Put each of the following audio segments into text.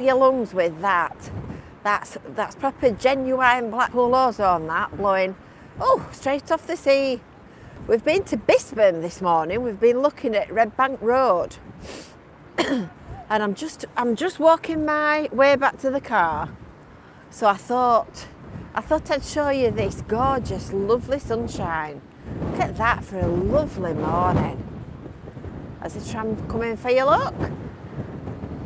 your lungs with that. That's proper genuine Blackpool ozone, that blowing straight off the sea. We've been to Bispham this morning. We've been looking at Red Bank Road. And I'm just walking my way back to the car. So I thought I'd show you this gorgeous, lovely sunshine. Look at that for a lovely morning. Has the tram come in for you, look?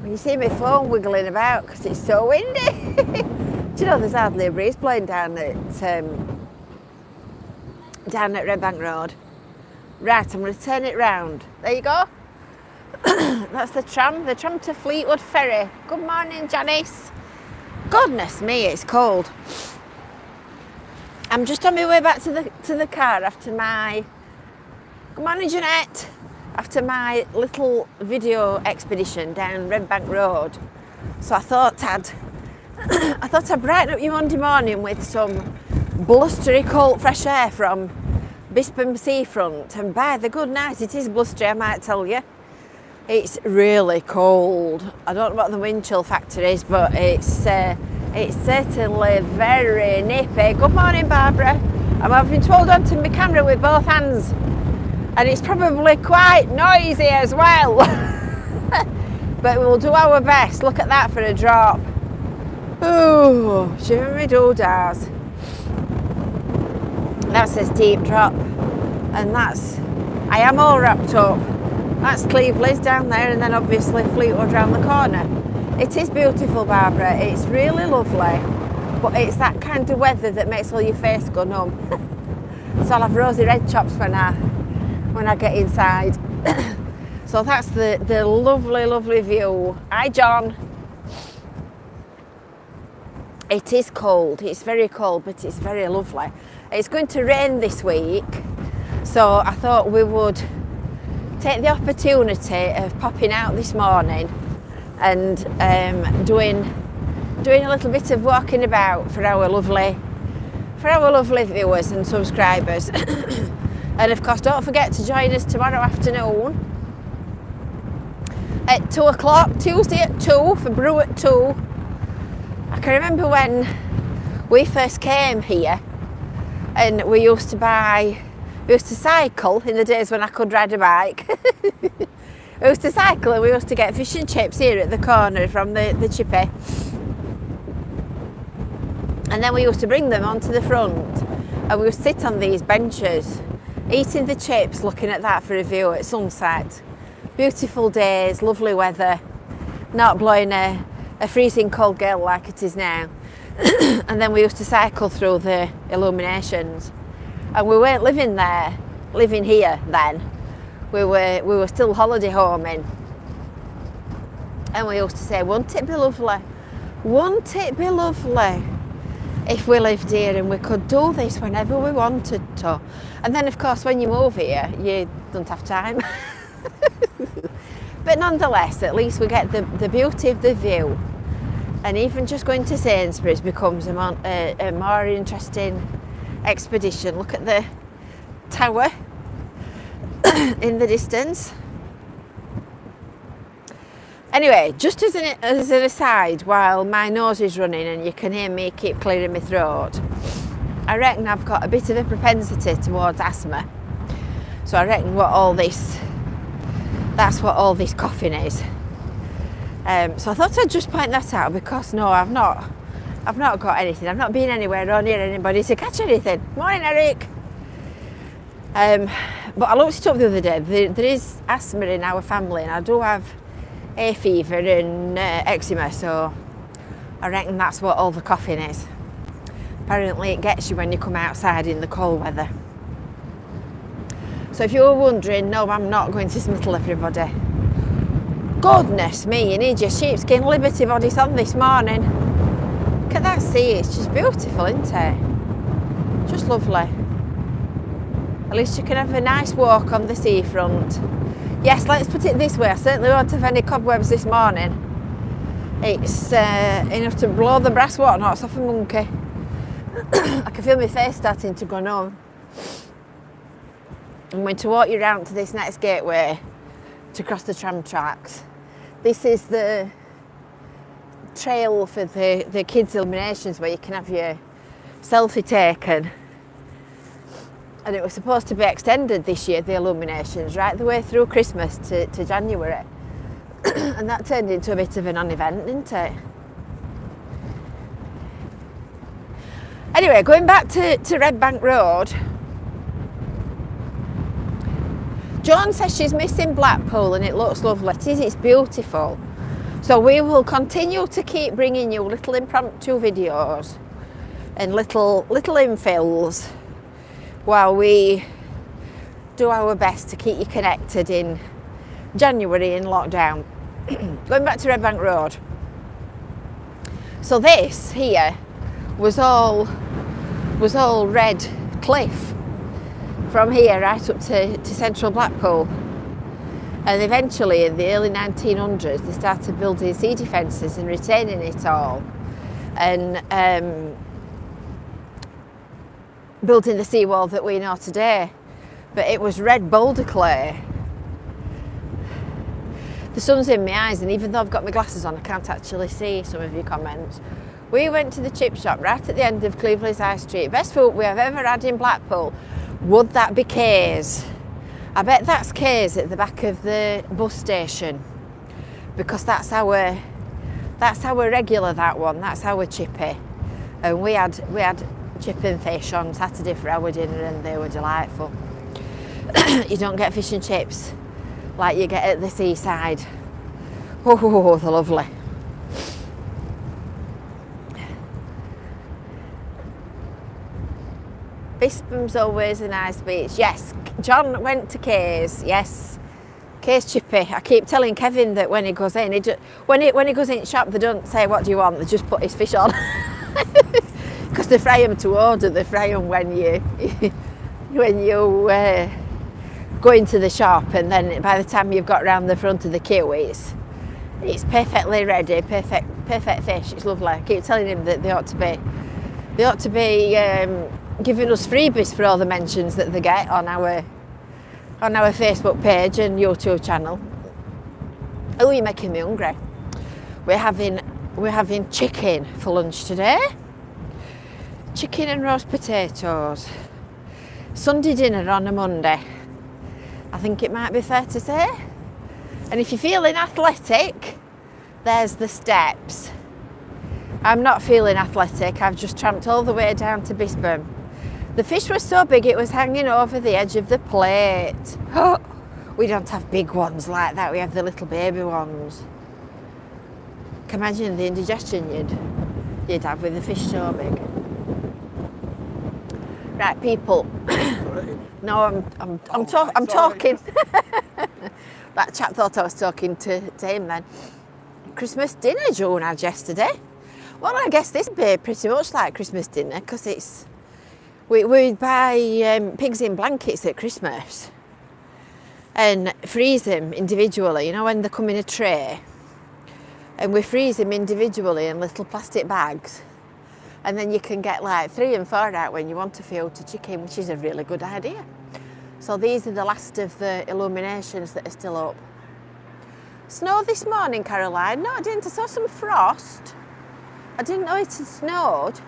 You see my phone wiggling about because it's so windy. Do you know there's hardly a breeze blowing down at Red Bank Road. Right, I'm going to turn it round. There you go. That's the tram to Fleetwood Ferry. Good morning, Janice. Goodness me, it's cold. I'm just on my way back to the car after my... Good morning, Jeanette. After my little video expedition down Red Bank Road. So I thought I'd brighten up your Monday morning with some blustery cold fresh air from Bispham Seafront. And by the good night, it is blustery, I might tell you. It's really cold. I don't know what the wind chill factor is, but it's certainly very nippy. Good morning, Barbara. I'm having to hold on to my camera with both hands. And it's probably quite noisy as well. But we'll do our best. Look at that for a drop. Ooh, shiver me doodads. That's a steep drop. And I am all wrapped up. That's Cleveland's down there, and then obviously Fleetwood round the corner. It is beautiful, Barbara. It's really lovely. But it's that kind of weather that makes all your face go numb. So I'll have rosy red chops when I get inside. So that's the lovely, lovely view. Hi, John. It is cold. It's very cold, but it's very lovely. It's going to rain this week, so I thought we would take the opportunity of popping out this morning and doing a little bit of walking about for our lovely viewers and subscribers. And of course, don't forget to join us tomorrow afternoon at 2 o'clock, Tuesday at 2 for Brew at 2. I can remember when we first came here and we used to cycle in the days when I could ride a bike. We used to cycle and we used to get fish and chips here at the corner from the Chippy. And then we used to bring them onto the front and we would sit on these benches eating the chips, looking at that for a view at sunset. Beautiful days, lovely weather, not blowing a freezing cold gale like it is now. And then we used to cycle through the illuminations. And we weren't living here then. We were still holiday homing. And we used to say, wouldn't it be lovely? Wouldn't it be lovely if we lived here and we could do this whenever we wanted to? And then, of course, when you move here, you don't have time. But nonetheless, at least we get the beauty of the view. And even just going to Sainsbury's becomes a more interesting expedition. Look at the tower in the distance. Anyway, just as an aside, while my nose is running and you can hear me keep clearing my throat, I reckon I've got a bit of a propensity towards asthma. So I reckon that's what all this coughing is. So I thought I'd just point that out because no, I've not got anything. I've not been anywhere or near anybody to catch anything. Morning, Eric. But I looked it up the other day. There is asthma in our family, and I do have hay fever and eczema, so I reckon that's what all the coughing is. Apparently it gets you when you come outside in the cold weather. So if you were wondering, no, I'm not going to smittle everybody. Goodness me, you need your sheepskin Liberty bodies on this morning. Look at that sea, it's just beautiful, isn't it? Just lovely. At least you can have a nice walk on the seafront. Yes, let's put it this way, I certainly won't have any cobwebs this morning. It's enough to blow the brass whatnots off a monkey. I can feel my face starting to go numb. I'm going to walk you round to this next gateway to cross the tram tracks. This is the trail for the kids' illuminations where you can have your selfie taken. And it was supposed to be extended this year, the illuminations, right the way through Christmas to January. And that turned into a bit of a non-event, didn't it? Anyway, going back to Red Bank Road, Joan says she's missing Blackpool and it looks lovely. It is, it's beautiful. So we will continue to keep bringing you little impromptu videos and little infills while we do our best to keep you connected in January in lockdown. Going back to Red Bank Road. So this here was all red cliff from here right up to central Blackpool. And eventually in the early 1900s they started building sea defences and retaining it all. And building the seawall that we know today. But it was red boulder clay. The sun's in my eyes, and even though I've got my glasses on I can't actually see some of your comments. We went to the chip shop right at the end of Cleveland's High Street. Best food we have ever had in Blackpool. Would that be Kay's? I bet that's Kay's at the back of the bus station, because that's our regular, that one. That's our Chippy. And we had chip and fish on Saturday for our dinner, and they were delightful. You don't get fish and chips like you get at the seaside. Oh, they're lovely. Bispham's always a nice beach. Yes, John went to Kay's. Yes, Kay's Chippy. I keep telling Kevin that when he goes in, when he goes in shop, they don't say what do you want. They just put his fish on. Because they fry them to order. They fry them when you go into the shop, and then by the time you've got round the front of the queue, it's perfectly ready, perfect fish. It's lovely. I keep telling him that they ought to be giving us freebies for all the mentions that they get on our Facebook page and YouTube channel. Oh, you're making me hungry. We're having chicken for lunch today. Chicken and roast potatoes. Sunday dinner on a Monday. I think it might be fair to say. And if you're feeling athletic, there's the steps. I'm not feeling athletic. I've just tramped all the way down to Bispham. The fish was so big it was hanging over the edge of the plate. Oh, we don't have big ones like that. We have the little baby ones. Can you imagine the indigestion you'd have with the fish so big. Right, people. No, I'm talking. That chap thought I was talking to him then. Christmas dinner Joan had yesterday. Well, I guess this would be pretty much like Christmas dinner, because we buy pigs in blankets at Christmas and freeze them individually, you know, when they come in a tray. And we freeze them individually in little plastic bags. And then you can get like 3 and 4 out when you want to filter chicken, which is a really good idea. So these are the last of the illuminations that are still up. Snow this morning, Caroline? No, I didn't. I saw some frost. I didn't know it had snowed.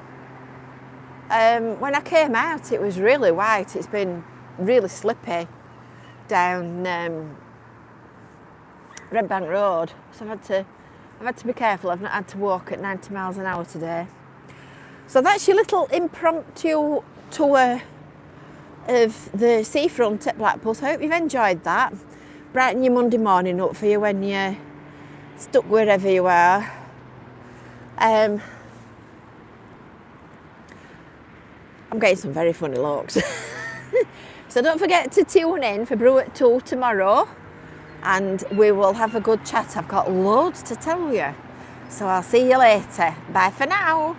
When I came out, it was really white. It's been really slippy down Red Bank Road. So I've had to be careful. I've not had to walk at 90 miles an hour today. So that's your little impromptu tour of the seafront at Blackpool. So I hope you've enjoyed that. Brighten your Monday morning up for you when you're stuck wherever you are. I'm getting some very funny looks. So don't forget to tune in for Brew at 2 tomorrow, and we will have a good chat. I've got loads to tell you. So I'll see you later. Bye for now.